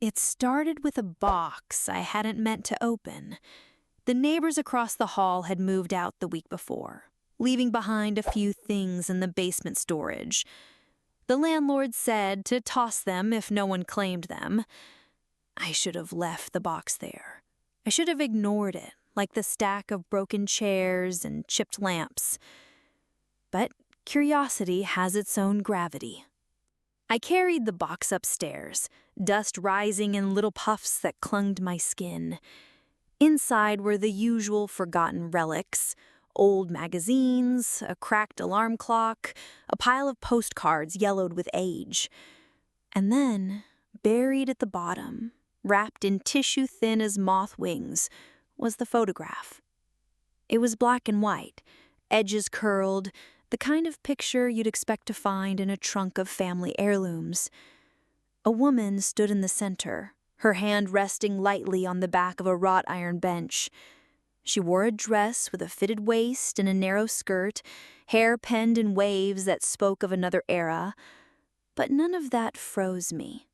It started with a box I hadn't meant to open. The neighbors across the hall had moved out the week before, leaving behind a few things in the basement storage. The landlord said to toss them if no one claimed them. I should have left the box there. I should have ignored it, like the stack of broken chairs and chipped lamps. But curiosity has its own gravity. I carried the box upstairs, dust rising in little puffs that clung to my skin. Inside were the usual forgotten relics, old magazines, a cracked alarm clock, a pile of postcards yellowed with age. And then, buried at the bottom, wrapped in tissue thin as moth wings, was the photograph. It was black and white, edges curled, the kind of picture you'd expect to find in a trunk of family heirlooms. A woman stood in the center, her hand resting lightly on the back of a wrought-iron bench. She wore a dress with a fitted waist and a narrow skirt, hair penned in waves that spoke of another era. But none of that froze me.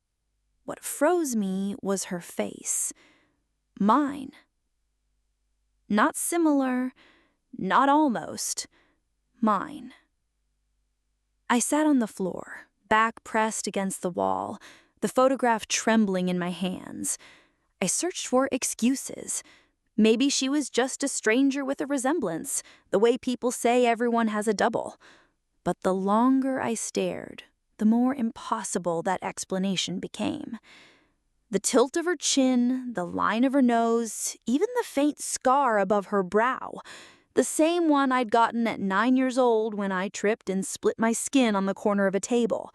What froze me was her face. Mine. Not similar, not almost. Mine. I sat on the floor, back pressed against the wall, the photograph trembling in my hands. I searched for excuses. Maybe she was just a stranger with a resemblance, the way people say everyone has a double. But the longer I stared, the more impossible that explanation became. The tilt of her chin, the line of her nose, even the faint scar above her brow, the same one I'd gotten at 9 years old when I tripped and split my skin on the corner of a table.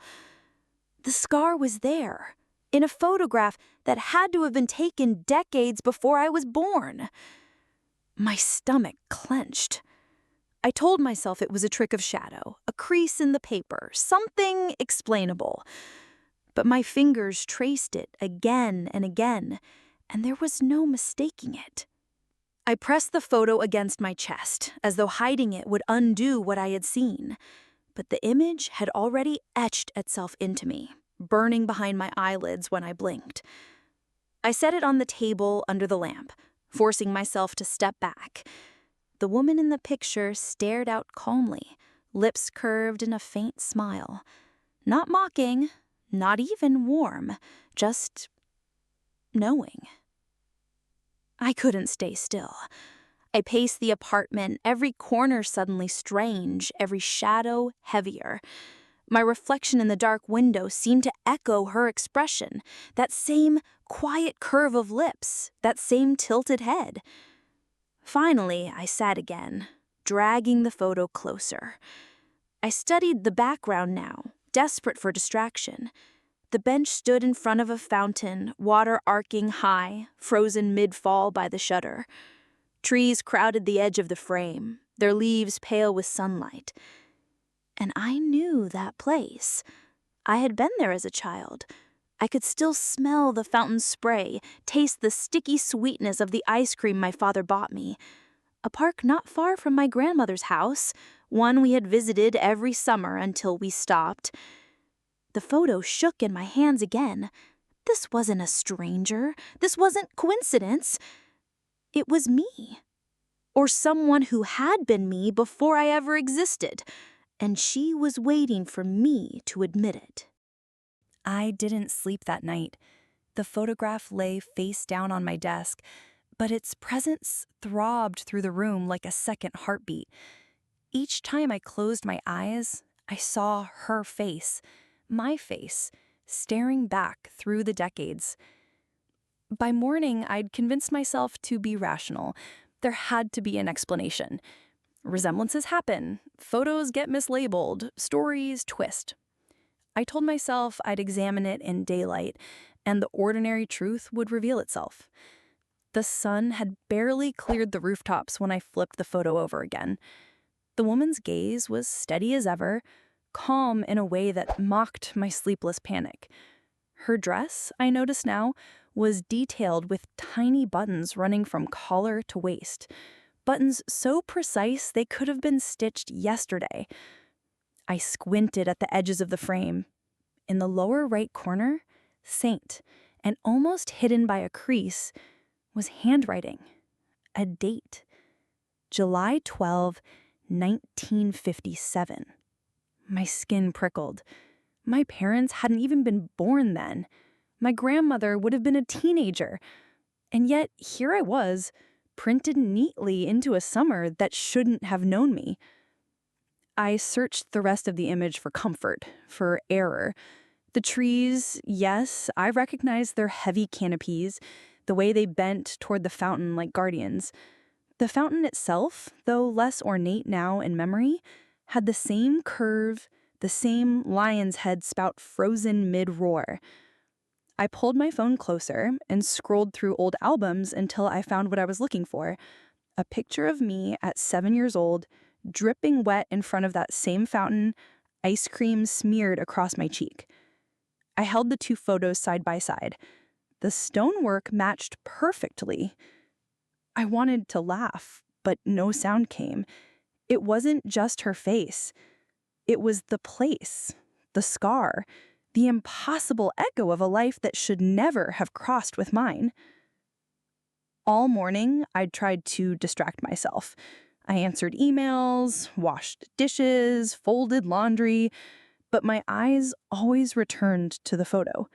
The scar was there, in a photograph that had to have been taken decades before I was born. My stomach clenched. I told myself it was a trick of shadow, a crease in the paper, something explainable. But my fingers traced it again and again, and there was no mistaking it. I pressed the photo against my chest, as though hiding it would undo what I had seen. But the image had already etched itself into me, burning behind my eyelids when I blinked. I set it on the table under the lamp, forcing myself to step back. The woman in the picture stared out calmly, lips curved in a faint smile. Not mocking, not even warm, just knowing. I couldn't stay still. I paced the apartment, every corner suddenly strange, every shadow heavier. My reflection in the dark window seemed to echo her expression, that same quiet curve of lips, that same tilted head. Finally, I sat again, dragging the photo closer. I studied the background now, desperate for distraction. The bench stood in front of a fountain, water arcing high, frozen mid-fall by the shutter. Trees crowded the edge of the frame, their leaves pale with sunlight. And I knew that place. I had been there as a child. I could still smell the fountain spray, taste the sticky sweetness of the ice cream my father bought me. A park not far from my grandmother's house, one we had visited every summer until we stopped. The photo shook in my hands again. This wasn't a stranger. This wasn't coincidence. It was me. Or someone who had been me before I ever existed. And she was waiting for me to admit it. I didn't sleep that night. The photograph lay face down on my desk, but its presence throbbed through the room like a second heartbeat. Each time I closed my eyes, I saw her face, my face, staring back through the decades. By morning, I'd convinced myself to be rational. There had to be an explanation. Resemblances happen, photos get mislabeled, stories twist. I told myself I'd examine it in daylight, and the ordinary truth would reveal itself. The sun had barely cleared the rooftops when I flipped the photo over again. The woman's gaze was steady as ever, calm in a way that mocked my sleepless panic. Her dress, I noticed now, was detailed with tiny buttons running from collar to waist. Buttons so precise they could have been stitched yesterday. I squinted at the edges of the frame. In the lower right corner, Saint, and almost hidden by a crease was handwriting, a date. July 12, 1957. My skin prickled. My parents hadn't even been born then. My grandmother would have been a teenager. And yet, here I was, printed neatly into a summer that shouldn't have known me. I searched the rest of the image for comfort, for error. The trees, yes, I recognized their heavy canopies, the way they bent toward the fountain like guardians. The fountain itself, though less ornate now in memory, had the same curve, the same lion's head spout frozen mid-roar. I pulled my phone closer and scrolled through old albums until I found what I was looking for. A picture of me at 7 years old, dripping wet in front of that same fountain, ice cream smeared across my cheek. I held the two photos side by side. The stonework matched perfectly. I wanted to laugh, but no sound came. It wasn't just her face. It was the place, the scar, the impossible echo of a life that should never have crossed with mine. All morning, I'd tried to distract myself. I answered emails, washed dishes, folded laundry, but my eyes always returned to the photo.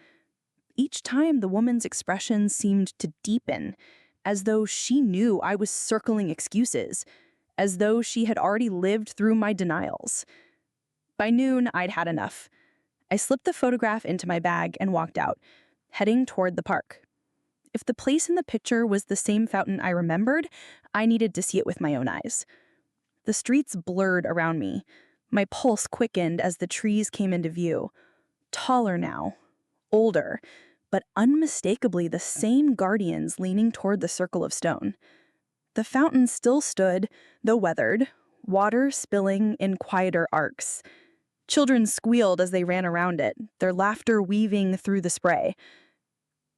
Each time, the woman's expression seemed to deepen, as though she knew I was circling excuses, as though she had already lived through my denials. By noon, I'd had enough. I slipped the photograph into my bag and walked out, heading toward the park. If the place in the picture was the same fountain I remembered, I needed to see it with my own eyes. The streets blurred around me. My pulse quickened as the trees came into view. Taller now, older, but unmistakably the same guardians leaning toward the circle of stone. The fountain still stood, though weathered, water spilling in quieter arcs. Children squealed as they ran around it, their laughter weaving through the spray.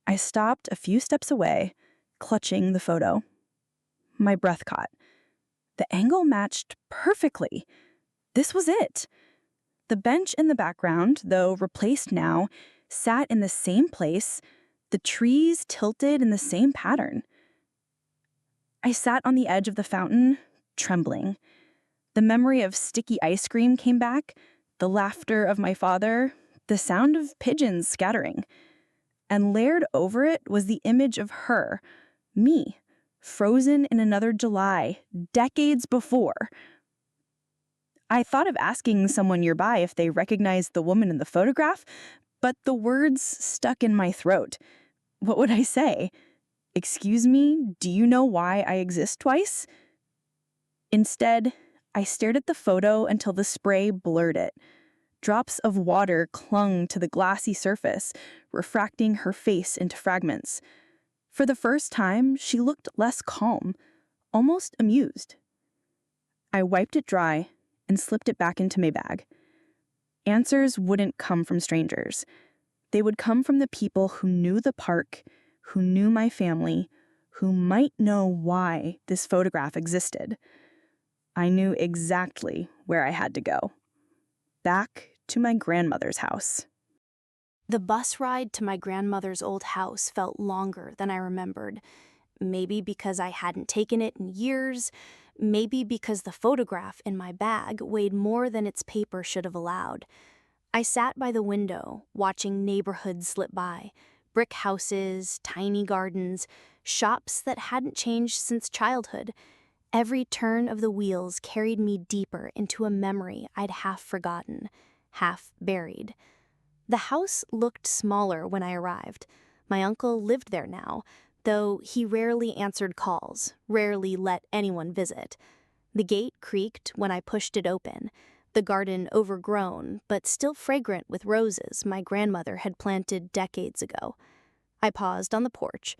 I stopped a few steps away, clutching the photo. My breath caught. The angle matched perfectly. This was it. The bench in the background, though replaced now, sat in the same place, the trees tilted in the same pattern. I sat on the edge of the fountain, trembling. The memory of sticky ice cream came back, the laughter of my father, the sound of pigeons scattering. And layered over it was the image of her, me, frozen in another July, decades before. I thought of asking someone nearby if they recognized the woman in the photograph, but the words stuck in my throat. What would I say? Excuse me, do you know why I exist twice? Instead, I stared at the photo until the spray blurred it. Drops of water clung to the glassy surface, refracting her face into fragments. For the first time, she looked less calm, almost amused. I wiped it dry and slipped it back into my bag. Answers wouldn't come from strangers. They would come from the people who knew the park, who knew my family, who might know why this photograph existed. I knew exactly where I had to go. Back to my grandmother's house. The bus ride to my grandmother's old house felt longer than I remembered. Maybe because I hadn't taken it in years, maybe because the photograph in my bag weighed more than its paper should have allowed. I sat by the window, watching neighborhoods slip by, brick houses, tiny gardens, shops that hadn't changed since childhood. Every turn of the wheels carried me deeper into a memory I'd half forgotten, half buried. The house looked smaller when I arrived. My uncle lived there now, though he rarely answered calls, rarely let anyone visit. The gate creaked when I pushed it open, the garden overgrown, but still fragrant with roses my grandmother had planted decades ago. I paused on the porch.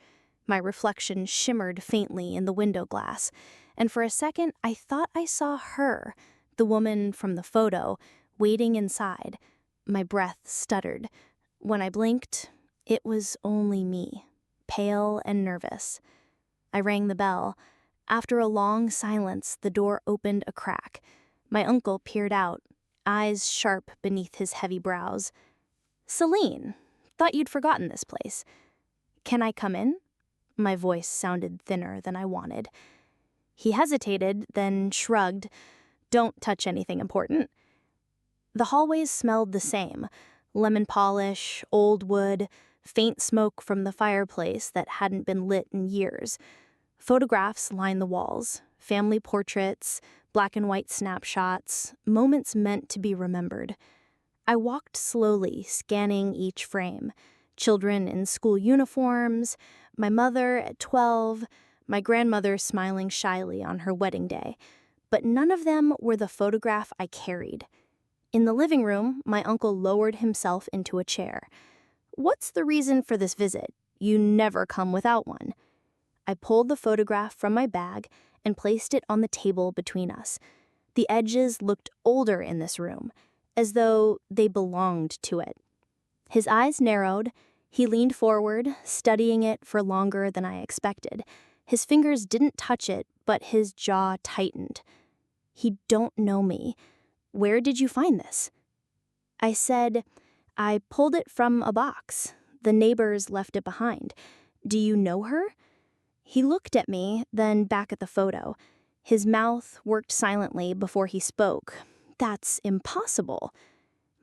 My reflection shimmered faintly in the window glass, and for a second I thought I saw her, the woman from the photo, waiting inside. My breath stuttered. When I blinked, it was only me, pale and nervous. I rang the bell. After a long silence, the door opened a crack. My uncle peered out, eyes sharp beneath his heavy brows. "Selene, thought you'd forgotten this place." "Can I come in?" My voice sounded thinner than I wanted. He hesitated, then shrugged. "Don't touch anything important." The hallways smelled the same: lemon polish, old wood, faint smoke from the fireplace that hadn't been lit in years. Photographs lined the walls, family portraits, black and white snapshots, moments meant to be remembered. I walked slowly, scanning each frame. Children in school uniforms, my mother at 12, my grandmother smiling shyly on her wedding day. But none of them were the photograph I carried. In the living room, my uncle lowered himself into a chair. "What's the reason for this visit? You never come without one." I pulled the photograph from my bag and placed it on the table between us. The edges looked older in this room, as though they belonged to it. His eyes narrowed. He leaned forward, studying it for longer than I expected. His fingers didn't touch it, but his jaw tightened. "You don't know me. Where did you find this?" I said, "I pulled it from a box. The neighbors left it behind. Do you know her?" He looked at me, then back at the photo. His mouth worked silently before he spoke. "That's impossible."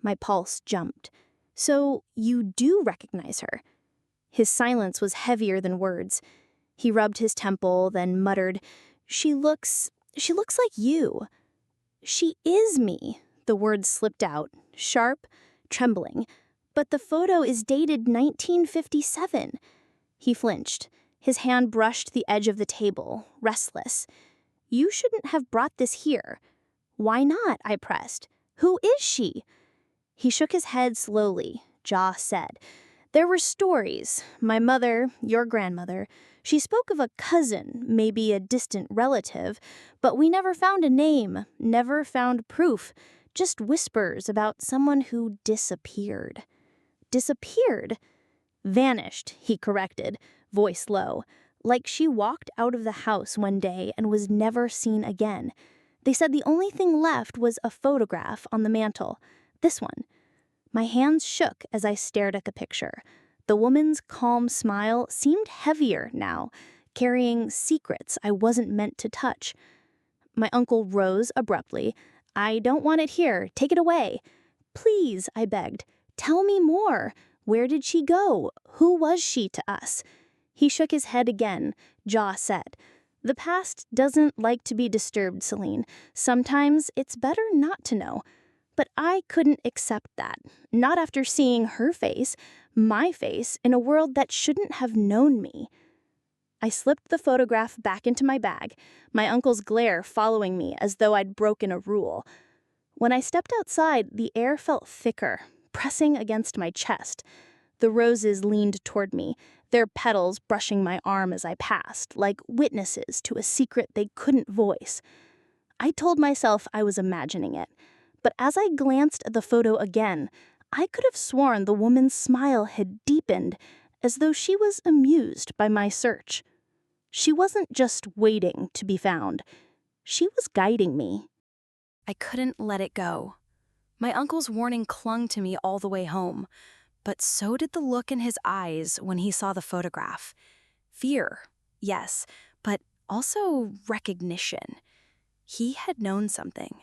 My pulse jumped. "So you do recognize her?" His silence was heavier than words. He rubbed his temple, then muttered, She looks like you." "She is me." The words slipped out, sharp, trembling. "But the photo is dated 1957. He flinched. His hand brushed the edge of the table, restless. "You shouldn't have brought this here." "Why not?" I pressed. "Who is she?" He shook his head slowly, jaw set. "There were stories. My mother, your grandmother, she spoke of a cousin, maybe a distant relative, but we never found a name, never found proof, just whispers about someone who disappeared." "Disappeared?" "Vanished," he corrected, voice low, "like she walked out of the house one day and was never seen again. They said the only thing left was a photograph on the mantel. This one." My hands shook as I stared at the picture. The woman's calm smile seemed heavier now, carrying secrets I wasn't meant to touch. My uncle rose abruptly. "I don't want it here. Take it away." "Please," I begged. "Tell me more. Where did she go? Who was she to us?" He shook his head again, jaw set. "The past doesn't like to be disturbed, Selene. Sometimes it's better not to know." But I couldn't accept that, not after seeing her face, my face, in a world that shouldn't have known me. I slipped the photograph back into my bag, my uncle's glare following me as though I'd broken a rule. When I stepped outside, the air felt thicker, pressing against my chest. The roses leaned toward me, their petals brushing my arm as I passed, like witnesses to a secret they couldn't voice. I told myself I was imagining it. But as I glanced at the photo again, I could have sworn the woman's smile had deepened, as though she was amused by my search. She wasn't just waiting to be found. She was guiding me. I couldn't let it go. My uncle's warning clung to me all the way home, but so did the look in his eyes when he saw the photograph. Fear, yes, but also recognition. He had known something.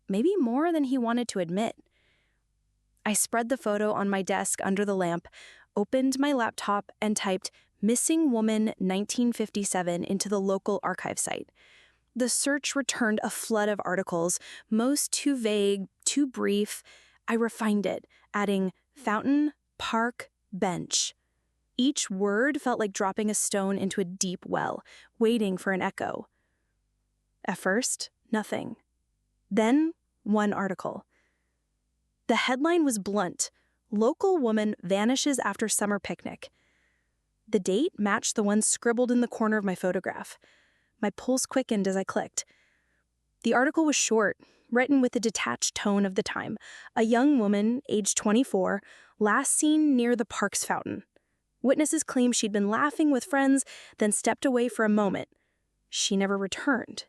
Maybe more than he wanted to admit. I spread the photo on my desk under the lamp, opened my laptop, and typed "Missing Woman 1957" into the local archive site. The search returned a flood of articles, most too vague, too brief. I refined it, adding fountain, park, bench. Each word felt like dropping a stone into a deep well, waiting for an echo. At first, nothing. Then, one article. The headline was blunt: "Local woman vanishes after summer picnic." The date matched the one scribbled in the corner of my photograph. My pulse quickened as I clicked. The article was short, written with the detached tone of the time. A young woman, aged 24, last seen near the park's fountain. Witnesses claim she'd been laughing with friends, then stepped away for a moment. She never returned.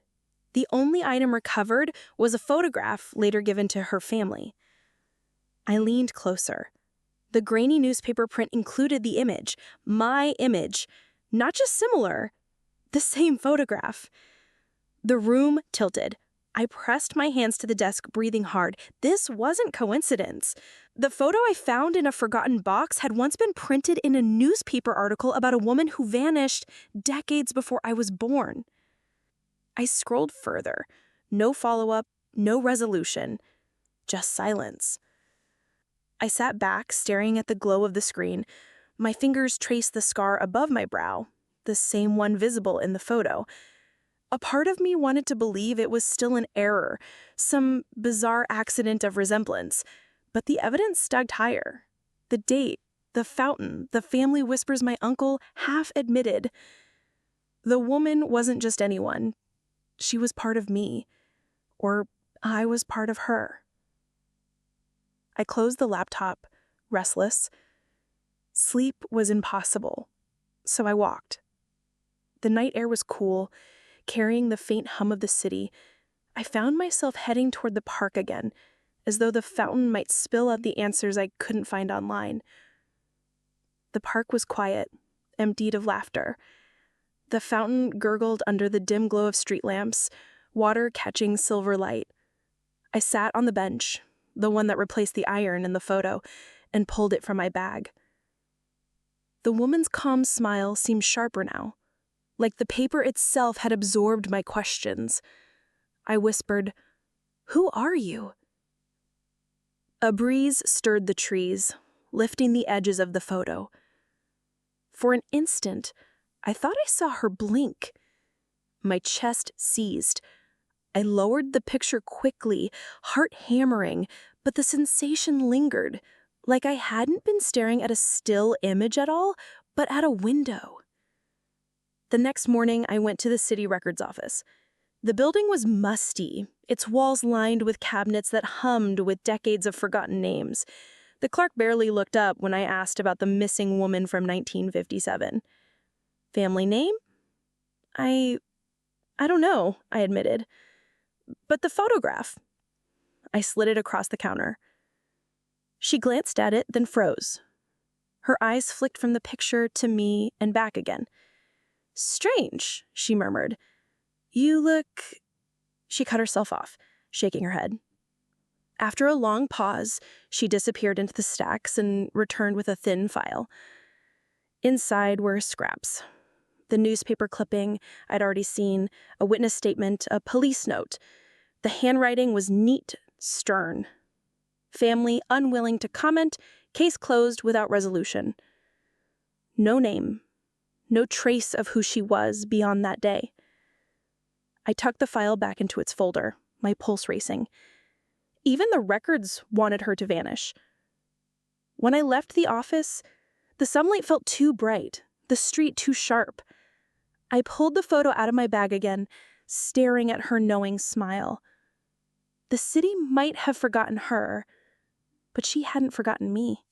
The only item recovered was a photograph later given to her family. I leaned closer. The grainy newspaper print included the image, my image, not just similar, the same photograph. The room tilted. I pressed my hands to the desk, breathing hard. This wasn't coincidence. The photo I found in a forgotten box had once been printed in a newspaper article about a woman who vanished decades before I was born. I scrolled further. No follow-up, no resolution, just silence. I sat back, staring at the glow of the screen. My fingers traced the scar above my brow, the same one visible in the photo. A part of me wanted to believe it was still an error, some bizarre accident of resemblance, but the evidence stugged higher. The date, the fountain, the family whispers my uncle half admitted. The woman wasn't just anyone. She was part of me, or I was part of her. I closed the laptop, restless. Sleep was impossible, so I walked. The night air was cool, carrying the faint hum of the city. I found myself heading toward the park again, as though the fountain might spill out the answers I couldn't find online. The park was quiet, emptied of laughter. The fountain gurgled under the dim glow of street lamps, water catching silver light. I sat on the bench, the one that replaced the iron in the photo, and pulled it from my bag. The woman's calm smile seemed sharper now, like the paper itself had absorbed my questions. I whispered, "Who are you?" A breeze stirred the trees, lifting the edges of the photo. For an instant, I thought I saw her blink. My chest seized. I lowered the picture quickly, heart hammering, but the sensation lingered, like I hadn't been staring at a still image at all, but at a window. The next morning, I went to the city records office. The building was musty, its walls lined with cabinets that hummed with decades of forgotten names. The clerk barely looked up when I asked about the missing woman from 1957. Family name? I don't know, I admitted. But the photograph. I slid it across the counter. She glanced at it, then froze. Her eyes flicked from the picture to me and back again. "Strange," she murmured. "You look—" She cut herself off, shaking her head. After a long pause, she disappeared into the stacks and returned with a thin file. Inside were scraps. The newspaper clipping I'd already seen, a witness statement, a police note. The handwriting was neat, stern. Family unwilling to comment, case closed without resolution. No name, no trace of who she was beyond that day. I tucked the file back into its folder, my pulse racing. Even the records wanted her to vanish. When I left the office, the sunlight felt too bright, the street too sharp. I pulled the photo out of my bag again, staring at her knowing smile. The city might have forgotten her, but she hadn't forgotten me.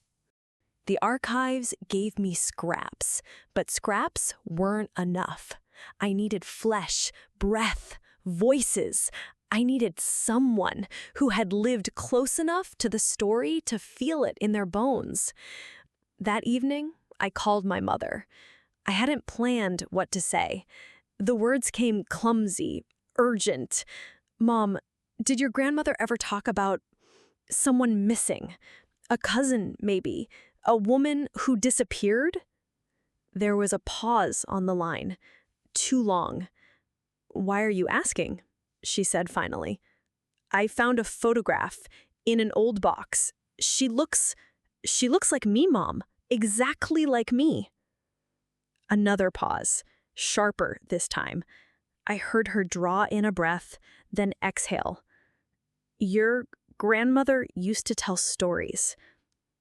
The archives gave me scraps, but scraps weren't enough. I needed flesh, breath, voices. I needed someone who had lived close enough to the story to feel it in their bones. That evening, I called my mother. I hadn't planned what to say. The words came clumsy, urgent. "Mom, did your grandmother ever talk about someone missing? A cousin, maybe? A woman who disappeared?" There was a pause on the line. Too long. "Why are you asking?" she said finally. "I found a photograph in an old box. She looks like me, Mom. Exactly like me." Another pause, sharper this time. I heard her draw in a breath, then exhale. "Your grandmother used to tell stories.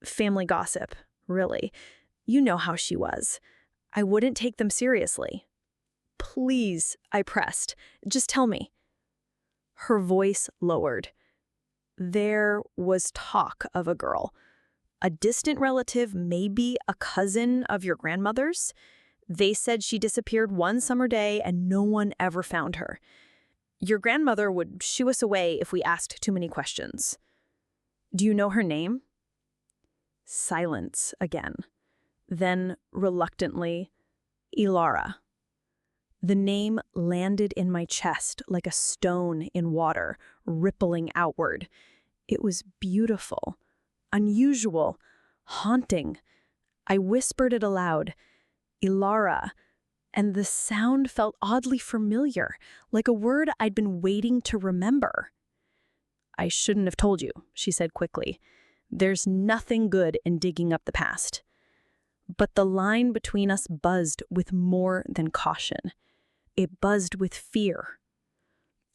Family gossip, really. You know how she was. I wouldn't take them seriously." "Please," I pressed. "Just tell me." Her voice lowered. "There was talk of a girl. A distant relative, maybe a cousin of your grandmother's. They said she disappeared one summer day and no one ever found her. Your grandmother would shoo us away if we asked too many questions. Do you know her name?" Silence again. Then, reluctantly, Ilara. The name landed in my chest like a stone in water, rippling outward. It was beautiful, unusual, haunting. I whispered it aloud, Ilara, and the sound felt oddly familiar, like a word I'd been waiting to remember. I shouldn't have told you, she said quickly. There's nothing good in digging up the past. But the line between us buzzed with more than caution. It buzzed with fear.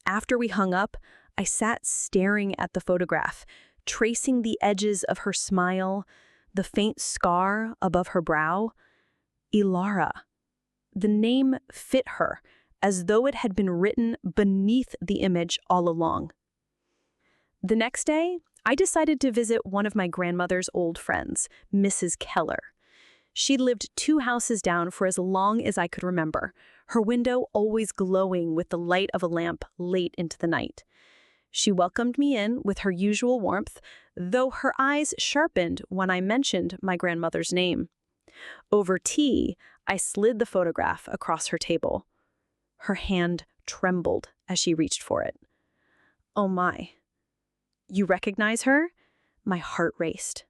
After we hung up, I sat staring at the photograph, tracing the edges of her smile, the faint scar above her brow. Ilara. The name fit her, as though it had been written beneath the image all along. The next day, I decided to visit one of my grandmother's old friends, Mrs. Keller. She'd lived 2 houses down for as long as I could remember, her window always glowing with the light of a lamp late into the night. She welcomed me in with her usual warmth, though her eyes sharpened when I mentioned my grandmother's name. Over tea, I slid the photograph across her table. Her hand trembled as she reached for it. Oh my. You recognize her? My heart raced.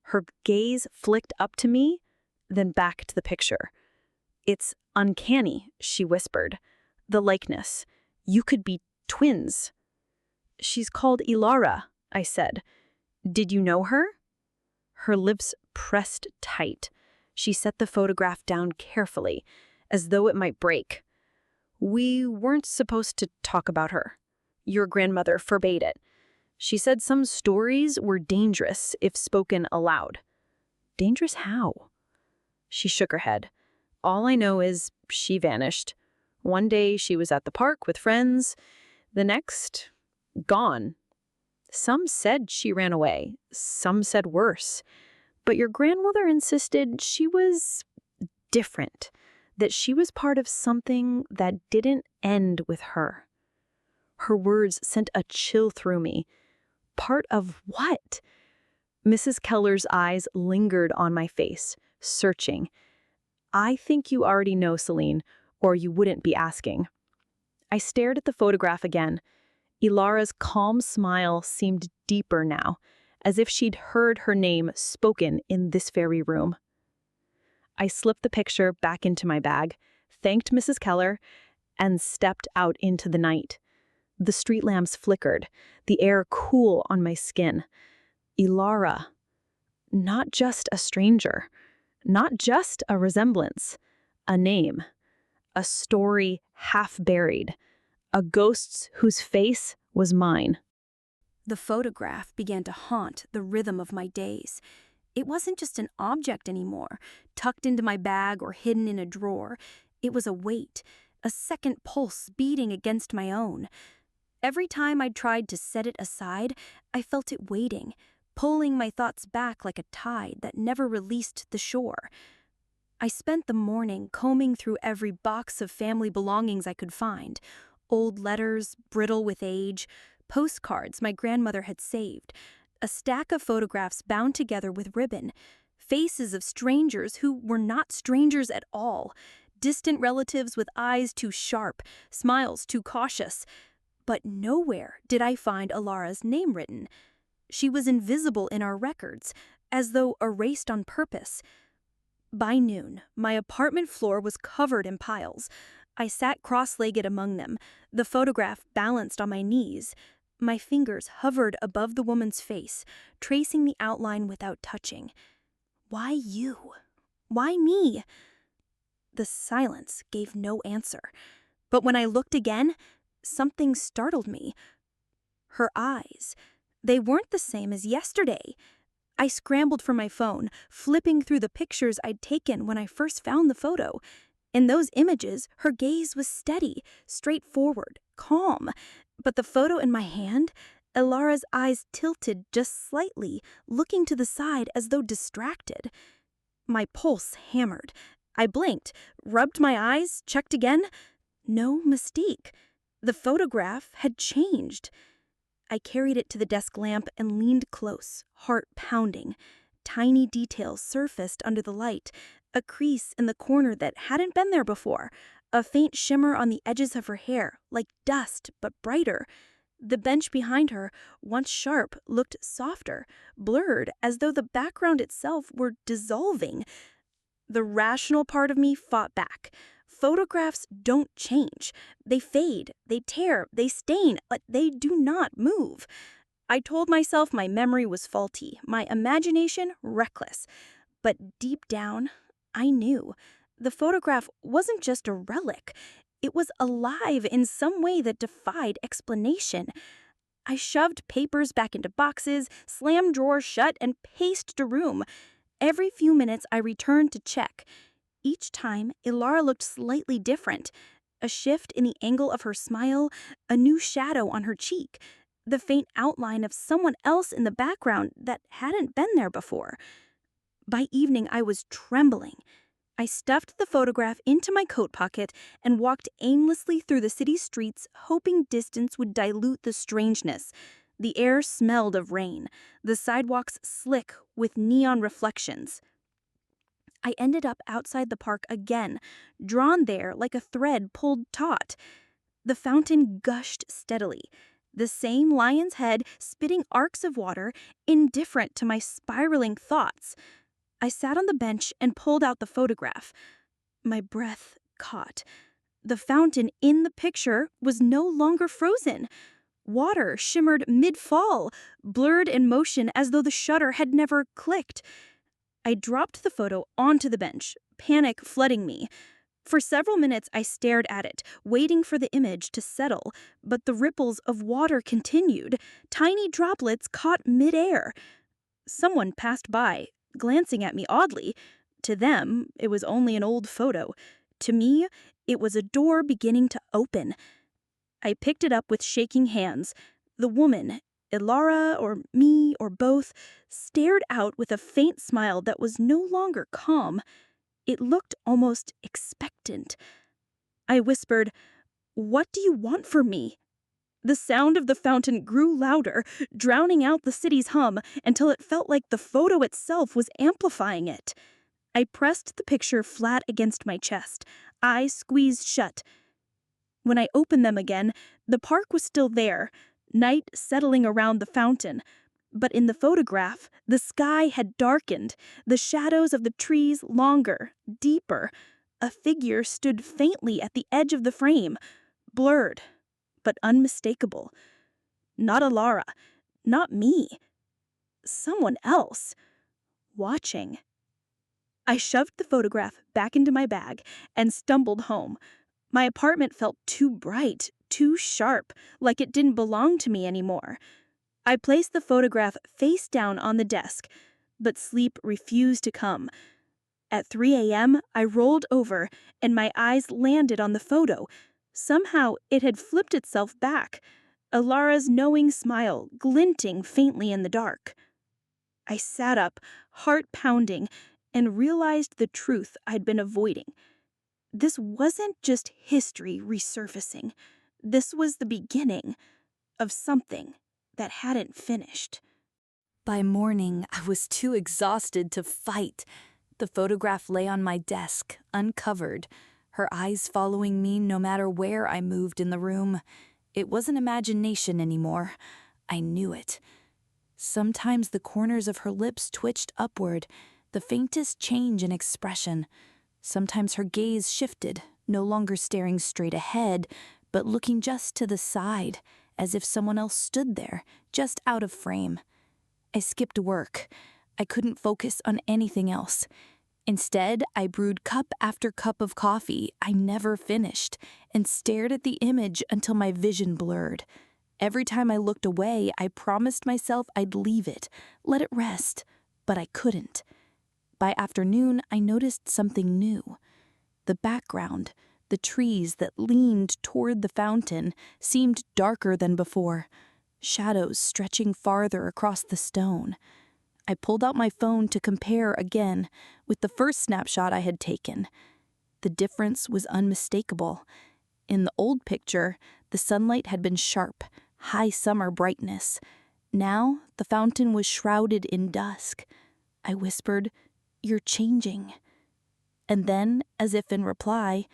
Her gaze flicked up to me, then back to the picture. It's uncanny, she whispered. The likeness. You could be twins. She's called Ilara, I said. Did you know her? Her lips pressed tight. She set the photograph down carefully, as though it might break. We weren't supposed to talk about her. Your grandmother forbade it. She said some stories were dangerous if spoken aloud. Dangerous how? She shook her head. All I know is she vanished. One day she was at the park with friends. The next, gone. Some said she ran away. Some said worse. But your grandmother insisted she was different, that she was part of something that didn't end with her. Her words sent a chill through me. Part of what? Mrs. Keller's eyes lingered on my face, searching. I think you already know, Selene, or you wouldn't be asking. I stared at the photograph again. Ilara's calm smile seemed deeper now, as if she'd heard her name spoken in this very room. I slipped the picture back into my bag, thanked Mrs. Keller, and stepped out into the night. The street lamps flickered, the air cool on my skin. Ilara. Not just a stranger. Not just a resemblance. A name. A story half buried. A ghost whose face was mine. The photograph began to haunt the rhythm of my days. It wasn't just an object anymore, tucked into my bag or hidden in a drawer. It was a weight, a second pulse beating against my own. Every time I tried to set it aside, I felt it waiting, pulling my thoughts back like a tide that never released the shore. I spent the morning combing through every box of family belongings I could find. Old letters, brittle with age, postcards my grandmother had saved, a stack of photographs bound together with ribbon, faces of strangers who were not strangers at all, distant relatives with eyes too sharp, smiles too cautious. But nowhere did I find Ilara's name written. She was invisible in our records, as though erased on purpose. By noon, my apartment floor was covered in piles. I sat cross-legged among them, the photograph balanced on my knees. My fingers hovered above the woman's face, tracing the outline without touching. Why you? Why me? The silence gave no answer. But when I looked again, something startled me. Her eyes. They weren't the same as yesterday. I scrambled for my phone, flipping through the pictures I'd taken when I first found the photo. In those images, her gaze was steady, straightforward, calm. But the photo in my hand, Ilara's eyes tilted just slightly, looking to the side as though distracted. My pulse hammered. I blinked, rubbed my eyes, checked again. No mistake. The photograph had changed. I carried it to the desk lamp and leaned close, heart pounding. tiny details surfaced under the light. A crease in the corner that hadn't been there before. A faint shimmer on the edges of her hair, like dust, but brighter. The bench behind her, once sharp, looked softer, blurred, as though the background itself were dissolving. The rational part of me fought back. Photographs don't change. They fade, they tear, they stain, but they do not move. I told myself my memory was faulty, my imagination reckless. But deep down, I knew. The photograph wasn't just a relic. It was alive in some way that defied explanation. I shoved papers back into boxes, slammed drawers shut, and paced the room. Every few minutes I returned to check. Each time, Ilara looked slightly different. A shift in the angle of her smile, a new shadow on her cheek, the faint outline of someone else in the background that hadn't been there before. By evening, I was trembling. I stuffed the photograph into my coat pocket and walked aimlessly through the city streets, hoping distance would dilute the strangeness. The air smelled of rain, the sidewalks slick with neon reflections. I ended up outside the park again, drawn there like a thread pulled taut. The fountain gushed steadily, the same lion's head spitting arcs of water, indifferent to my spiraling thoughts. I sat on the bench and pulled out the photograph. My breath caught. The fountain in the picture was no longer frozen. Water shimmered mid-fall, blurred in motion as though the shutter had never clicked. I dropped the photo onto the bench, panic flooding me. For several minutes I stared at it, waiting for the image to settle, but the ripples of water continued. Tiny droplets caught mid-air. Someone passed by, glancing at me oddly. To them, it was only an old photo. To me, it was a door beginning to open. I picked it up with shaking hands. The woman, Ilara or me or both, stared out with a faint smile that was no longer calm. It looked almost expectant. I whispered, "What do you want from me?" The sound of the fountain grew louder, drowning out the city's hum until it felt like the photo itself was amplifying it. I pressed the picture flat against my chest, eyes squeezed shut. When I opened them again, the park was still there, night settling around the fountain. But in the photograph, the sky had darkened, the shadows of the trees longer, deeper. A figure stood faintly at the edge of the frame, blurred, but unmistakable. Not Ilara, not me. Someone else, watching. I shoved the photograph back into my bag and stumbled home. My apartment felt too bright, too sharp, like it didn't belong to me anymore. I placed the photograph face down on the desk, but sleep refused to come. At 3 a.m., I rolled over and my eyes landed on the photo. Somehow it had flipped itself back, Ilara's knowing smile glinting faintly in the dark. I sat up, heart pounding, and realized the truth I'd been avoiding. This wasn't just history resurfacing. This was the beginning of something that hadn't finished. By morning, I was too exhausted to fight. The photograph lay on my desk, uncovered, her eyes following me no matter where I moved in the room. It wasn't imagination anymore. I knew it. Sometimes the corners of her lips twitched upward, the faintest change in expression. Sometimes her gaze shifted, no longer staring straight ahead, but looking just to the side, as if someone else stood there, just out of frame. I skipped work. I couldn't focus on anything else. Instead, I brewed cup after cup of coffee I never finished and stared at the image until my vision blurred. Every time I looked away, I promised myself I'd leave it, let it rest, but I couldn't. By afternoon, I noticed something new. The background, the trees that leaned toward the fountain, seemed darker than before, shadows stretching farther across the stone. I pulled out my phone to compare again with the first snapshot I had taken. The difference was unmistakable. In the old picture, the sunlight had been sharp, high summer brightness. Now, the fountain was shrouded in dusk. I whispered, "You're changing." And then, as if in reply,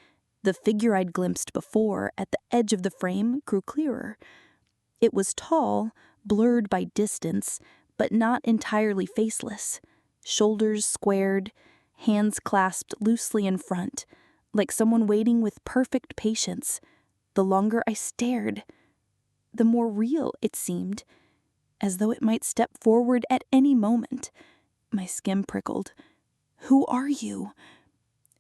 the figure I'd glimpsed before at the edge of the frame grew clearer. It was tall, blurred by distance, but not entirely faceless. Shoulders squared, hands clasped loosely in front, like someone waiting with perfect patience. The longer I stared, the more real it seemed, as though it might step forward at any moment. My skin prickled. "Who are you?"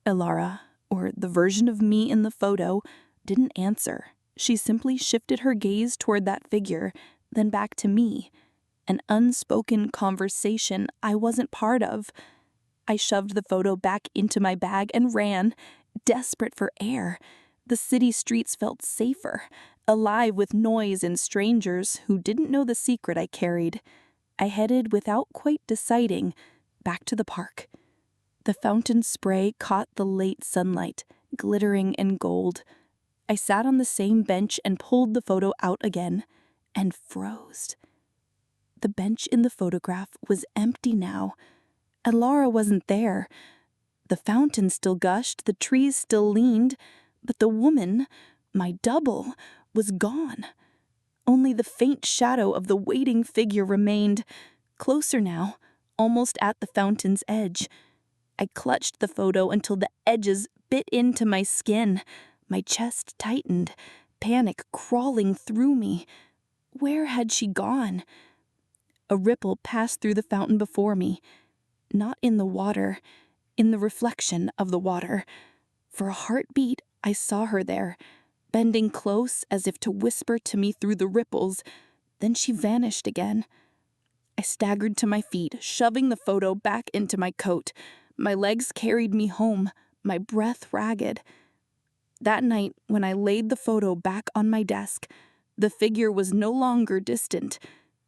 Elara, or the version of me in the photo, didn't answer. She simply shifted her gaze toward that figure, then back to me. An unspoken conversation I wasn't part of. I shoved the photo back into my bag and ran, desperate for air. The city streets felt safer, alive with noise and strangers who didn't know the secret I carried. I headed without quite deciding, back to the park. The fountain spray caught the late sunlight, glittering in gold. I sat on the same bench and pulled the photo out again, and froze. The bench in the photograph was empty now. Elara wasn't there. The fountain still gushed, the trees still leaned, but the woman, my double, was gone. Only the faint shadow of the waiting figure remained, closer now, almost at the fountain's edge. I clutched the photo until the edges bit into my skin. My chest tightened, panic crawling through me. Where had she gone? A ripple passed through the fountain before me. Not in the water, in the reflection of the water. For a heartbeat, I saw her there, bending close as if to whisper to me through the ripples. Then she vanished again. I staggered to my feet, shoving the photo back into my coat. My legs carried me home, my breath ragged. That night, when I laid the photo back on my desk, the figure was no longer distant.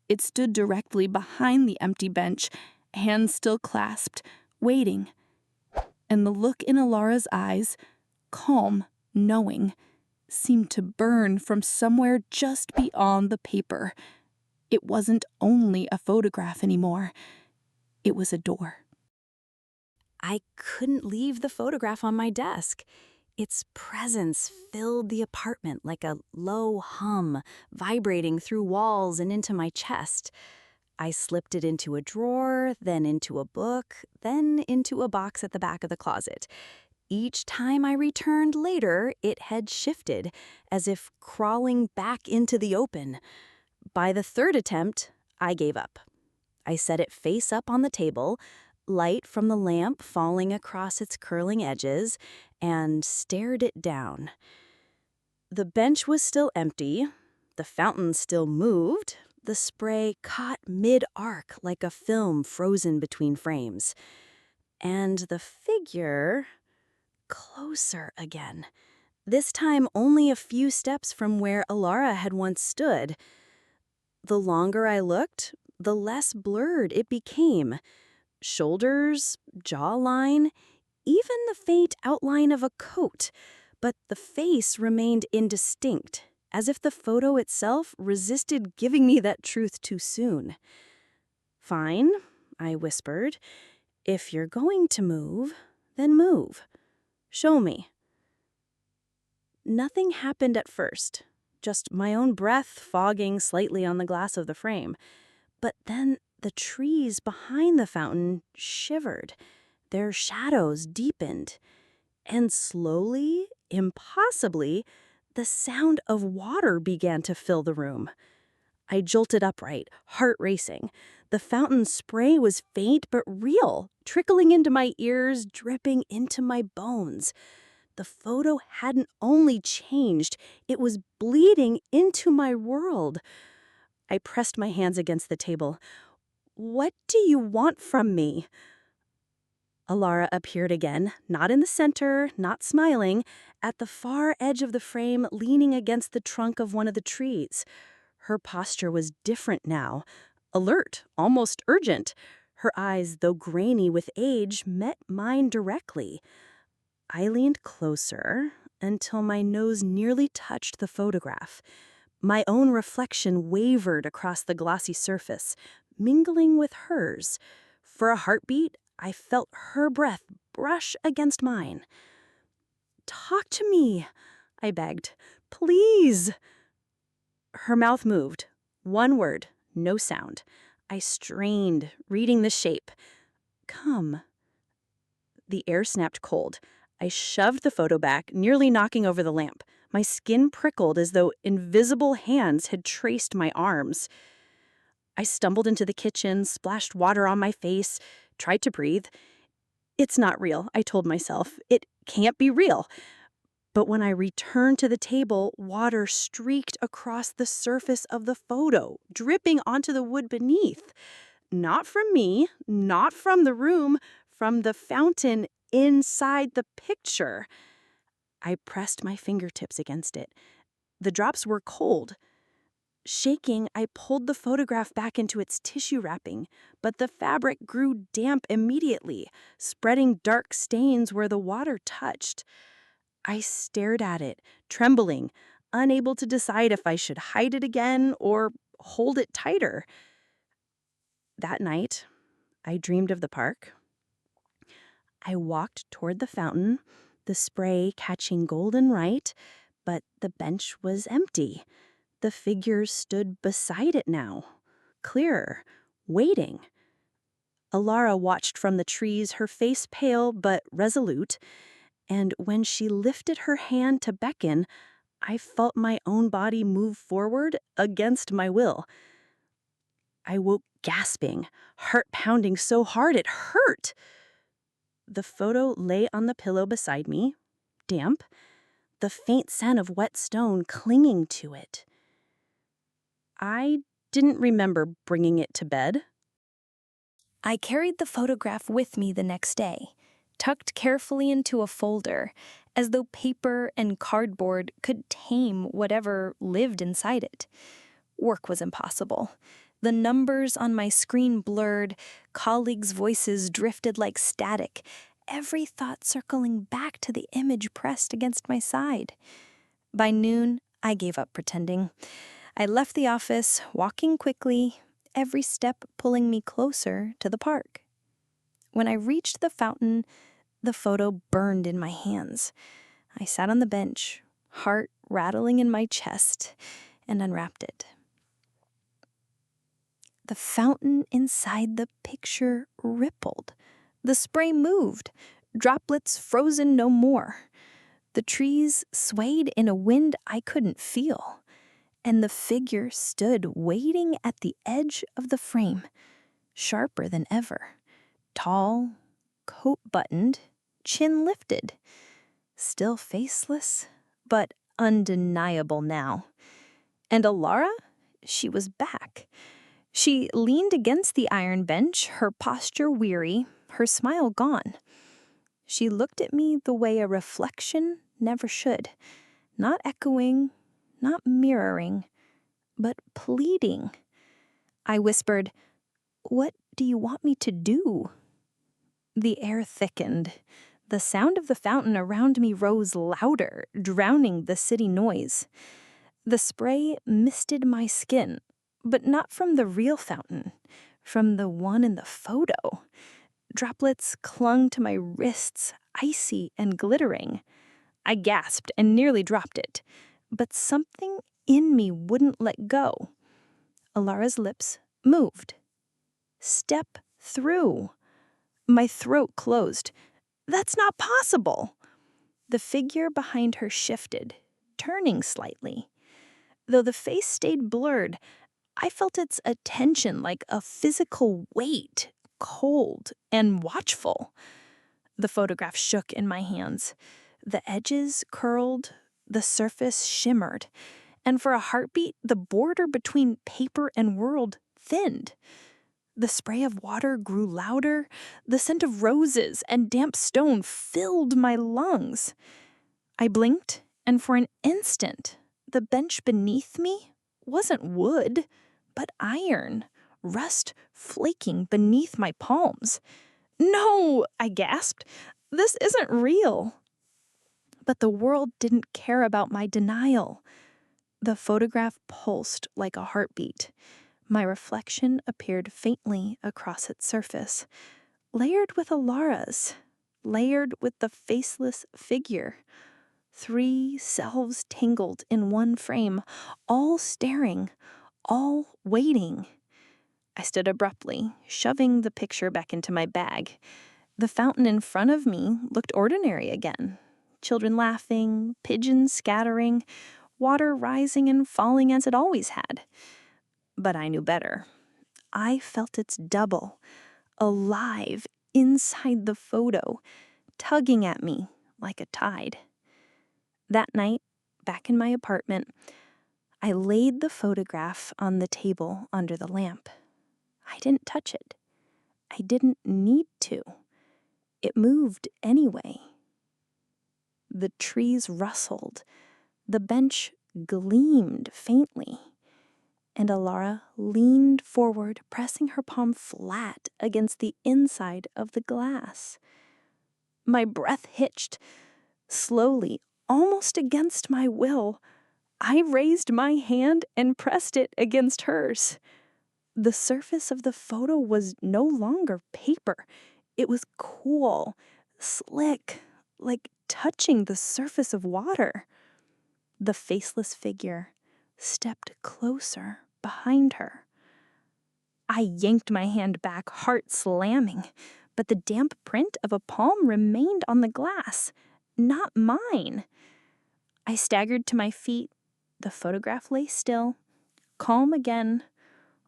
It stood directly behind the empty bench, hands still clasped, waiting. And the look in Elara's eyes, calm, knowing, seemed to burn from somewhere just beyond the paper. It wasn't only a photograph anymore. It was a door. I couldn't leave the photograph on my desk. Its presence filled the apartment like a low hum, vibrating through walls and into my chest. I slipped it into a drawer, then into a book, then into a box at the back of the closet. Each time I returned later, it had shifted, as if crawling back into the open. By the third attempt, I gave up. I set it face up on the table, light from the lamp falling across its curling edges, and stared it down. The bench was still empty, the fountain still moved, the spray caught mid-arc like a film frozen between frames. And the figure, closer again, this time only a few steps from where Elara had once stood. The longer I looked, the less blurred it became. Shoulders, jawline, even the faint outline of a coat, but the face remained indistinct, as if the photo itself resisted giving me that truth too soon. "Fine," I whispered. "If you're going to move, then move. Show me." Nothing happened at first, just my own breath fogging slightly on the glass of the frame. But then the trees behind the fountain shivered. Their shadows deepened. And slowly, impossibly, the sound of water began to fill the room. I jolted upright, heart racing. The fountain spray was faint but real, trickling into my ears, dripping into my bones. The photo hadn't only changed, it was bleeding into my world. I pressed my hands against the table. "What do you want from me?" Elara appeared again, not in the center, not smiling, at the far edge of the frame, leaning against the trunk of one of the trees. Her posture was different now, alert, almost urgent. Her eyes, though grainy with age, met mine directly. I leaned closer until my nose nearly touched the photograph. My own reflection wavered across the glossy surface, mingling with hers. For a heartbeat, I felt her breath brush against mine. "Talk to me," I begged. "Please." Her mouth moved. One word, no sound. I strained, reading the shape. "Come." The air snapped cold. I shoved the photo back, nearly knocking over the lamp. My skin prickled as though invisible hands had traced my arms. I stumbled into the kitchen, splashed water on my face, tried to breathe. "It's not real," I told myself. "It can't be real." But when I returned to the table, water streaked across the surface of the photo, dripping onto the wood beneath. Not from me, not from the room, from the fountain inside the picture. I pressed my fingertips against it. The drops were cold. Shaking, I pulled the photograph back into its tissue wrapping, but the fabric grew damp immediately, spreading dark stains where the water touched. I stared at it, trembling, unable to decide if I should hide it again or hold it tighter. That night, I dreamed of the park. I walked toward the fountain, the spray catching golden light, but the bench was empty. The figure stood beside it now, clearer, waiting. Alara watched from the trees, her face pale but resolute, and when she lifted her hand to beckon, I felt my own body move forward against my will. I woke gasping, heart pounding so hard it hurt. The photo lay on the pillow beside me, damp, the faint scent of wet stone clinging to it. I didn't remember bringing it to bed. I carried the photograph with me the next day, tucked carefully into a folder, as though paper and cardboard could tame whatever lived inside it. Work was impossible. The numbers on my screen blurred, colleagues' voices drifted like static, every thought circling back to the image pressed against my side. By noon, I gave up pretending. I left the office, walking quickly, every step pulling me closer to the park. When I reached the fountain, the photo burned in my hands. I sat on the bench, heart rattling in my chest, and unwrapped it. The fountain inside the picture rippled. The spray moved, droplets frozen no more. The trees swayed in a wind I couldn't feel, and the figure stood waiting at the edge of the frame, sharper than ever, tall, coat buttoned, chin lifted, still faceless, but undeniable now. And Alara, she was back. She leaned against the iron bench, her posture weary, her smile gone. She looked at me the way a reflection never should, not echoing, not mirroring, but pleading. I whispered, "What do you want me to do?" The air thickened. The sound of the fountain around me rose louder, drowning the city noise. The spray misted my skin, but not from the real fountain, from the one in the photo. Droplets clung to my wrists, icy and glittering. I gasped and nearly dropped it, but something in me wouldn't let go. Alara's lips moved. "Step through." My throat closed. "That's not possible." The figure behind her shifted, turning slightly. Though the face stayed blurred, I felt its attention like a physical weight, cold and watchful. The photograph shook in my hands. The edges curled, the surface shimmered, and for a heartbeat, the border between paper and world thinned. The spray of water grew louder, the scent of roses and damp stone filled my lungs. I blinked, and for an instant, the bench beneath me wasn't wood, but iron, rust flaking beneath my palms. "No," I gasped. "This isn't real." But the world didn't care about my denial. The photograph pulsed like a heartbeat. My reflection appeared faintly across its surface, layered with Alara's, layered with the faceless figure. 3 selves tangled in one frame, all staring, all waiting. I stood abruptly, shoving the picture back into my bag. The fountain in front of me looked ordinary again. Children laughing, pigeons scattering, water rising and falling as it always had. But I knew better. I felt its double, alive inside the photo, tugging at me like a tide. That night, back in my apartment, I laid the photograph on the table under the lamp. I didn't touch it. I didn't need to. It moved anyway. The trees rustled. The bench gleamed faintly. And Alara leaned forward, pressing her palm flat against the inside of the glass. My breath hitched. Slowly, almost against my will, I raised my hand and pressed it against hers. The surface of the photo was no longer paper. It was cool, slick, like touching the surface of water. The faceless figure stepped closer behind her. I yanked my hand back, heart slamming, but the damp print of a palm remained on the glass, not mine. I staggered to my feet. The photograph lay still, calm again,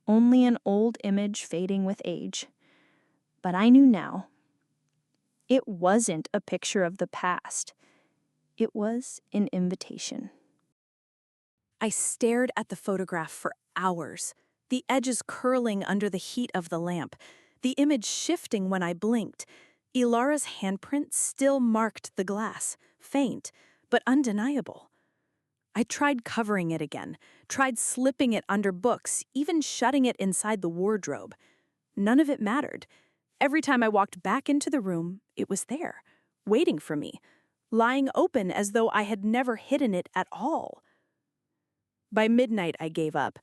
only an old image fading with age. But I knew now. It wasn't a picture of the past. It was an invitation. I stared at the photograph for hours, the edges curling under the heat of the lamp, the image shifting when I blinked. Ilara's handprint still marked the glass, faint, but undeniable. I tried covering it again, tried slipping it under books, even shutting it inside the wardrobe. None of it mattered. Every time I walked back into the room, it was there, waiting for me, lying open as though I had never hidden it at all. By midnight, I gave up.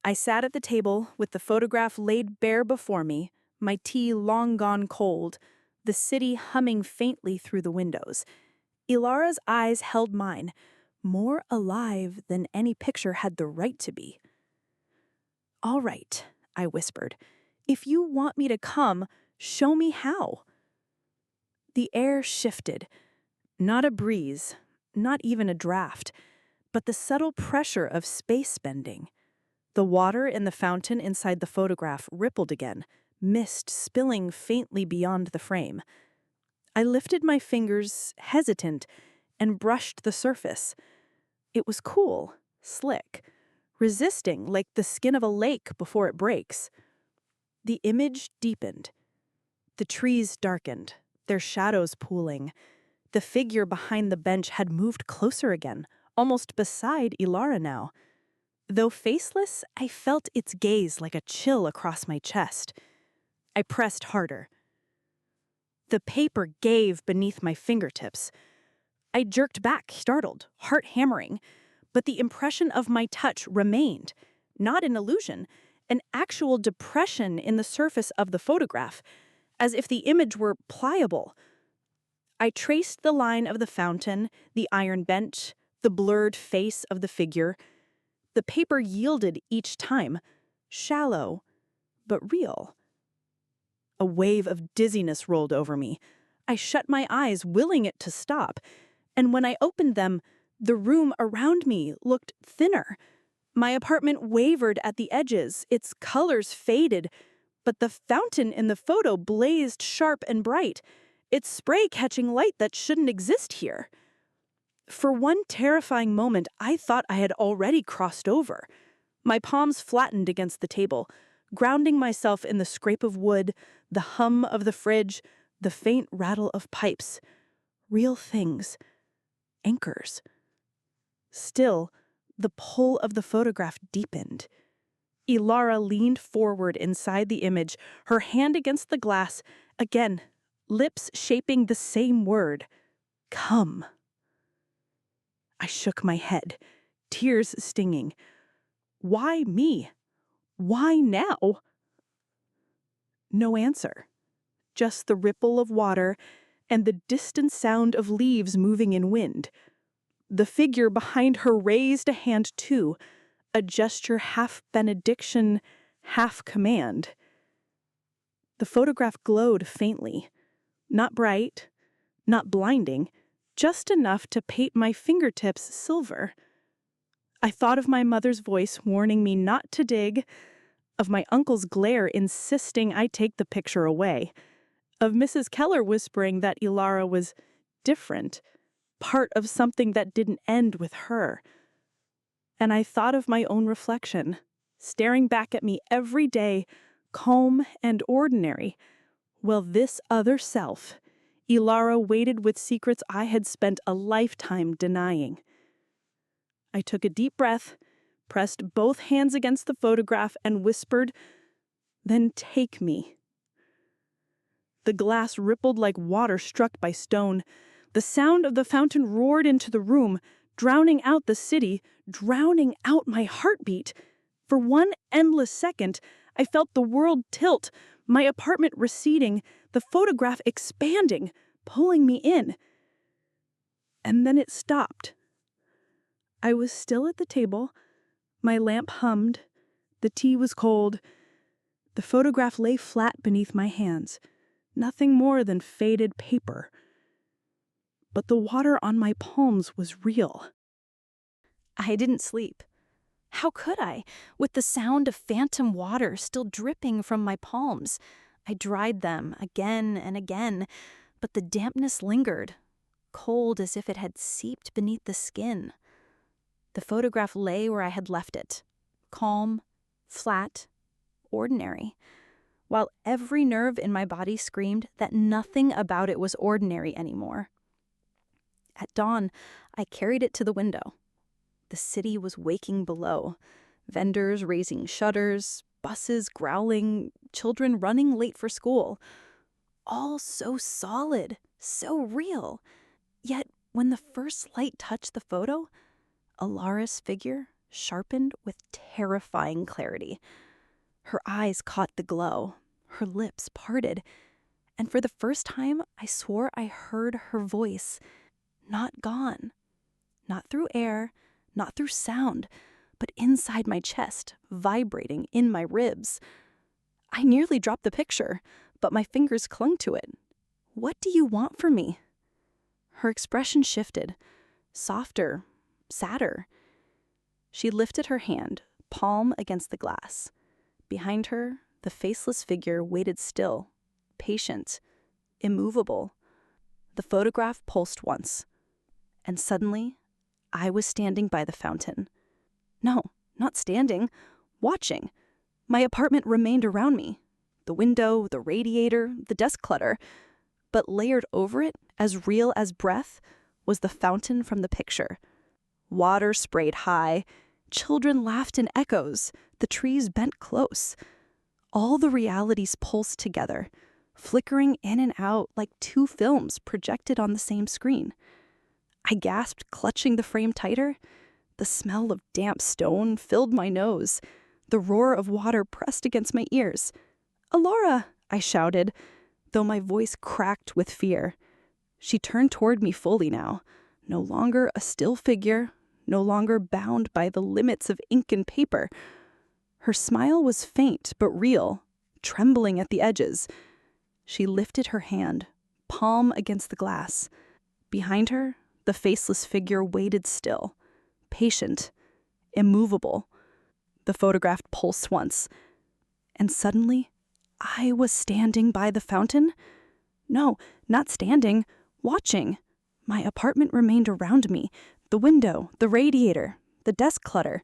I sat at the table with the photograph laid bare before me, my tea long gone cold, the city humming faintly through the windows. Ilara's eyes held mine, more alive than any picture had the right to be. "All right," I whispered. "If you want me to come, show me how." The air shifted. Not a breeze, not even a draft, but the subtle pressure of space bending. The water in the fountain inside the photograph rippled again, mist spilling faintly beyond the frame. I lifted my fingers, hesitant, and brushed the surface. It was cool, slick, resisting like the skin of a lake before it breaks. The image deepened. The trees darkened, their shadows pooling. The figure behind the bench had moved closer again, almost beside Ilara now. Though faceless, I felt its gaze like a chill across my chest. I pressed harder. The paper gave beneath my fingertips. I jerked back, startled, heart hammering, but the impression of my touch remained, not an illusion, an actual depression in the surface of the photograph, as if the image were pliable. I traced the line of the fountain, the iron bench, the blurred face of the figure. The paper yielded each time, shallow, but real. A wave of dizziness rolled over me. I shut my eyes, willing it to stop, and when I opened them, the room around me looked thinner. My apartment wavered at the edges, its colors faded, but the fountain in the photo blazed sharp and bright, its spray catching light that shouldn't exist here. For one terrifying moment, I thought I had already crossed over. My palms flattened against the table, grounding myself in the scrape of wood, the hum of the fridge, the faint rattle of pipes. Real things. Anchors. Still, the pull of the photograph deepened. Ilara leaned forward inside the image, her hand against the glass, again, lips shaping the same word. Come. I shook my head, tears stinging. Why me? Why now? No answer. Just the ripple of water and the distant sound of leaves moving in wind. The figure behind her raised a hand too, a gesture half benediction, half command. The photograph glowed faintly. Not bright, not blinding, just enough to paint my fingertips silver. I thought of my mother's voice warning me not to dig, of my uncle's glare insisting I take the picture away, of Mrs. Keller whispering that Ilara was different, part of something that didn't end with her. And I thought of my own reflection, staring back at me every day, calm and ordinary, while this other self, Ilara, waited with secrets I had spent a lifetime denying. I took a deep breath, pressed both hands against the photograph, and whispered, "Then take me." The glass rippled like water struck by stone. The sound of the fountain roared into the room, drowning out the city, drowning out my heartbeat. For one endless second, I felt the world tilt, my apartment receding, the photograph expanding, pulling me in. And then it stopped. I was still at the table. My lamp hummed. The tea was cold. The photograph lay flat beneath my hands, nothing more than faded paper. But the water on my palms was real. I didn't sleep. How could I, with the sound of phantom water still dripping from my palms? I dried them again and again, but the dampness lingered, cold as if it had seeped beneath the skin. The photograph lay where I had left it, calm, flat, ordinary, while every nerve in my body screamed that nothing about it was ordinary anymore. At dawn, I carried it to the window. The city was waking below, vendors raising shutters, buses growling, children running late for school. All so solid, so real. Yet when the first light touched the photo, Ilara's figure sharpened with terrifying clarity. Her eyes caught the glow, her lips parted, and for the first time I swore I heard her voice, not gone, not through air, not through sound, but inside my chest, vibrating in my ribs. I nearly dropped the picture, but my fingers clung to it. "What do you want from me?" Her expression shifted, softer, sadder. She lifted her hand, palm against the glass. Behind her, the faceless figure waited still, patient, immovable. The photograph pulsed once, and suddenly, I was standing by the fountain. No, not standing, watching. My apartment remained around me. The window, the radiator, the desk clutter. But layered over it, as real as breath, was the fountain from the picture. Water sprayed high. Children laughed in echoes. The trees bent close. All the realities pulsed together, flickering in and out like two films projected on the same screen. I gasped, clutching the frame tighter. The smell of damp stone filled my nose. The roar of water pressed against my ears. "Ilara!" I shouted, though my voice cracked with fear. She turned toward me fully now, no longer a still figure, no longer bound by the limits of ink and paper. Her smile was faint but real, trembling at the edges. She lifted her hand, palm against the glass. Behind her, the faceless figure waited still, patient, immovable. The photograph pulsed once, and suddenly, I was standing by the fountain? No, not standing, watching. My apartment remained around me, the window, the radiator, the desk clutter,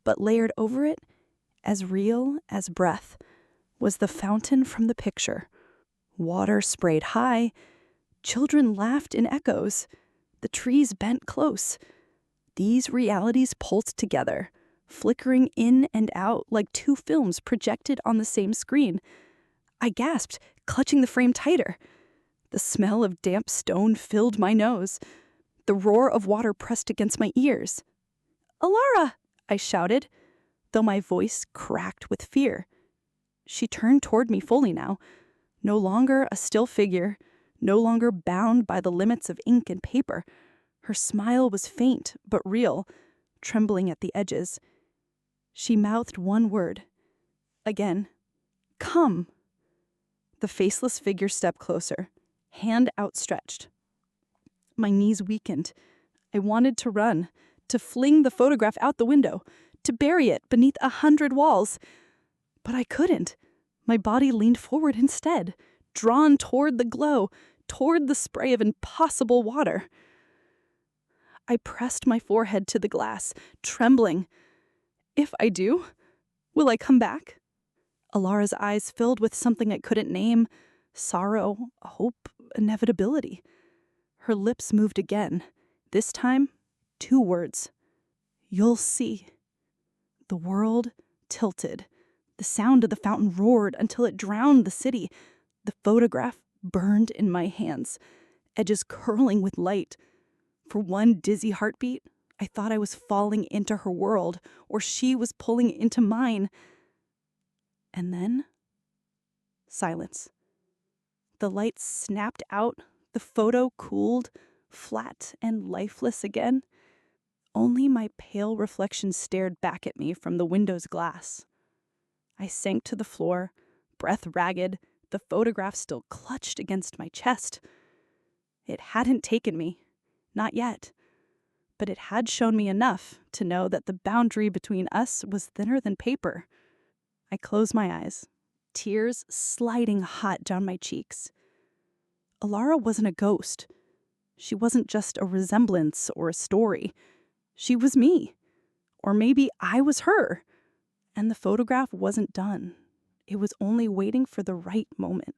but layered over it, as real as breath, was the fountain from the picture. Water sprayed high. Children laughed in echoes. The trees bent close. These realities pulsed together, flickering in and out like two films projected on the same screen. I gasped, clutching the frame tighter. The smell of damp stone filled my nose. The roar of water pressed against my ears. "Ilara!" I shouted, though my voice cracked with fear. She turned toward me fully now, no longer a still figure, no longer bound by the limits of ink and paper. Her smile was faint but real, trembling at the edges. She mouthed one word. Again, "Come." The faceless figure stepped closer, hand outstretched. My knees weakened. I wanted to run, to fling the photograph out the window, to bury it beneath 100 walls. But I couldn't. My body leaned forward instead, drawn toward the glow, toward the spray of impossible water. I pressed my forehead to the glass, trembling. If I do, will I come back? Alara's eyes filled with something I couldn't name: sorrow, hope, inevitability. Her lips moved again, this time 2 words. "You'll see." The world tilted. The sound of the fountain roared until it drowned the city. The photograph burned in my hands, edges curling with light. For one dizzy heartbeat, I thought I was falling into her world, or she was pulling into mine. And then, silence. The light snapped out, the photo cooled, flat and lifeless again. Only my pale reflection stared back at me from the window's glass. I sank to the floor, breath ragged, the photograph still clutched against my chest. It hadn't taken me, not yet, but it had shown me enough to know that the boundary between us was thinner than paper. I closed my eyes, tears sliding hot down my cheeks. Alara wasn't a ghost. She wasn't just a resemblance or a story. She was me. Or maybe I was her. And the photograph wasn't done. It was only waiting for the right moment.